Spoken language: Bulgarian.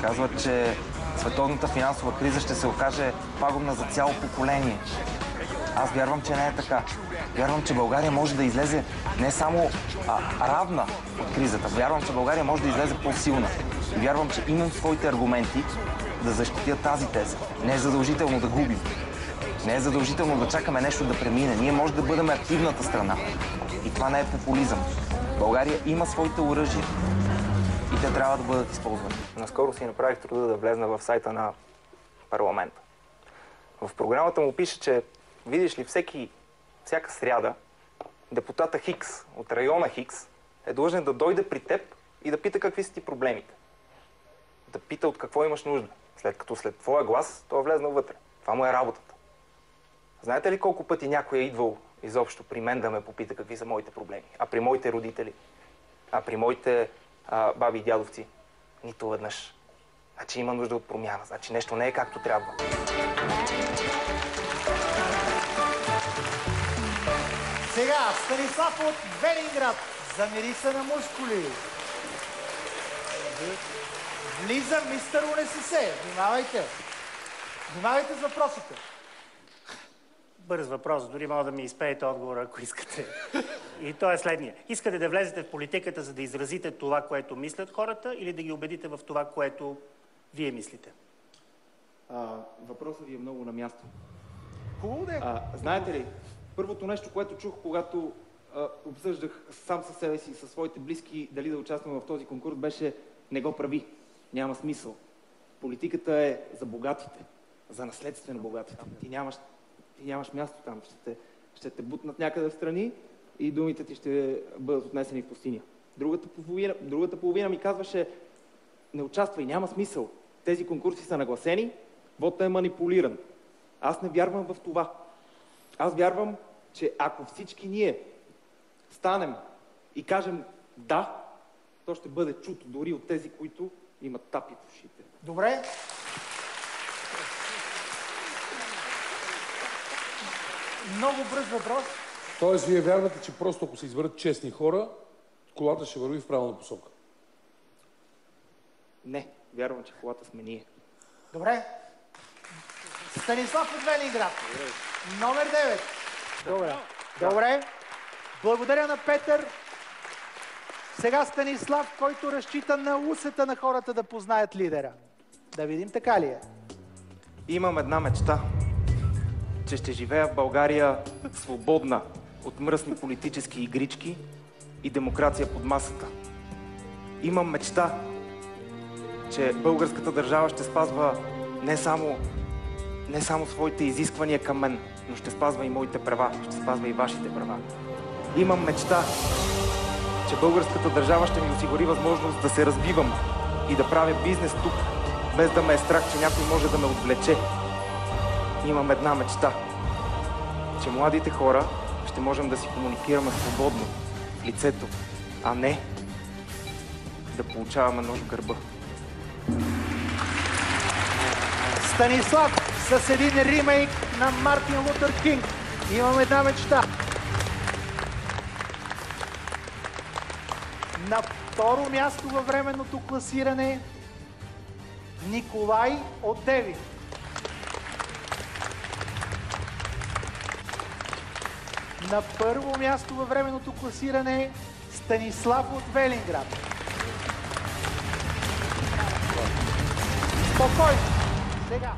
Казват, че световната финансова криза ще се окаже пагубна за цяло поколение. Аз вярвам, че не е така. Вярвам, че България може да излезе не само равна от кризата. Вярвам, че България може да излезе по-силна. И вярвам, че имам своите аргументи да защитя тази теза. Не е задължително да губим. Не е задължително да чакаме нещо да премине. Ние може да бъдем активната страна. И това не е популизъм. България има своите оръжия. И те трябва да бъдат използвани. Наскоро си направих труда да влезна в сайта на парламента. В програмата му пише, че видиш ли, всяка сряда депутата Хикс от района Хикс е длъжен да дойде при теб и да пита какви са ти проблемите. Да пита от какво имаш нужда, след като след твоя глас той е влезнал вътре. Това му е работата. Знаете ли колко пъти някой е идвал изобщо при мен да ме попита какви са моите проблеми? А при моите родители? А при моите баби и дядовци? Нито веднъж. Значи има нужда от промяна. Значи нещо не е както трябва. Сега Станислав от Велинград. Замери се на мускули. Влиза мистер УНСС. Внимавайте. Внимавайте с въпросите. Бърз въпрос. Дори мога да ми изпеете отговора, ако искате. И то е следния. Искате да влезете в политиката, за да изразите това, което мислят хората, или да ги убедите в това, което вие мислите? Въпросът ви е много на място. Хубаво да е. Знаете ли, първото нещо, което чух, когато обсъждах сам със себе си и със своите близки дали да участвам в този конкурс, беше: не го прави. Няма смисъл. Политиката е за богатите, за наследствено богатите. Ти нямаш място там. Ще те бутнат някъде в страни и думите ти ще бъдат отнесени в пустиня. Другата половина ми казваше: не участвай, няма смисъл. Тези конкурси са нагласени, вотът е манипулиран. Аз не вярвам в това. Аз вярвам, че ако всички ние станем и кажем да, то ще бъде чуто дори от тези, които имат тапи в ушите. Добре. Много бърз въпрос. Тоест, вие вярвате, че просто ако се изберат честни хора, колата ще върви в правилна посока? Не, вярвам, че колата сме ние. Добре. Станислав от Велинград. Номер 9. Добре. Добре. Благодаря на Петър. Сега Станислав, който разчита на усета на хората да познаят лидера. Да видим така ли е. Имам една мечта, че ще живея в България свободна от мръсни политически игрички и демокрация под масата. Имам мечта, че българската държава ще спазва не само своите изисквания към мен, но ще спазва и моите права, ще спазва и вашите права. Имам мечта, че българската държава ще ми осигури възможност да се развивам и да правя бизнес тук, без да ме е страх, че някой може да ме отвлече. Имам една мечта, че младите хора ще можем да си комуникираме свободно в лицето, а не да получаваме нож в гърба. Станислав с един ремейк на Мартин Лутер Кинг. Имам една мечта. На второ място във временното класиране Николай от Девин. На първо място във временното класиране Станислав от Велинград. Спокойно. Сега.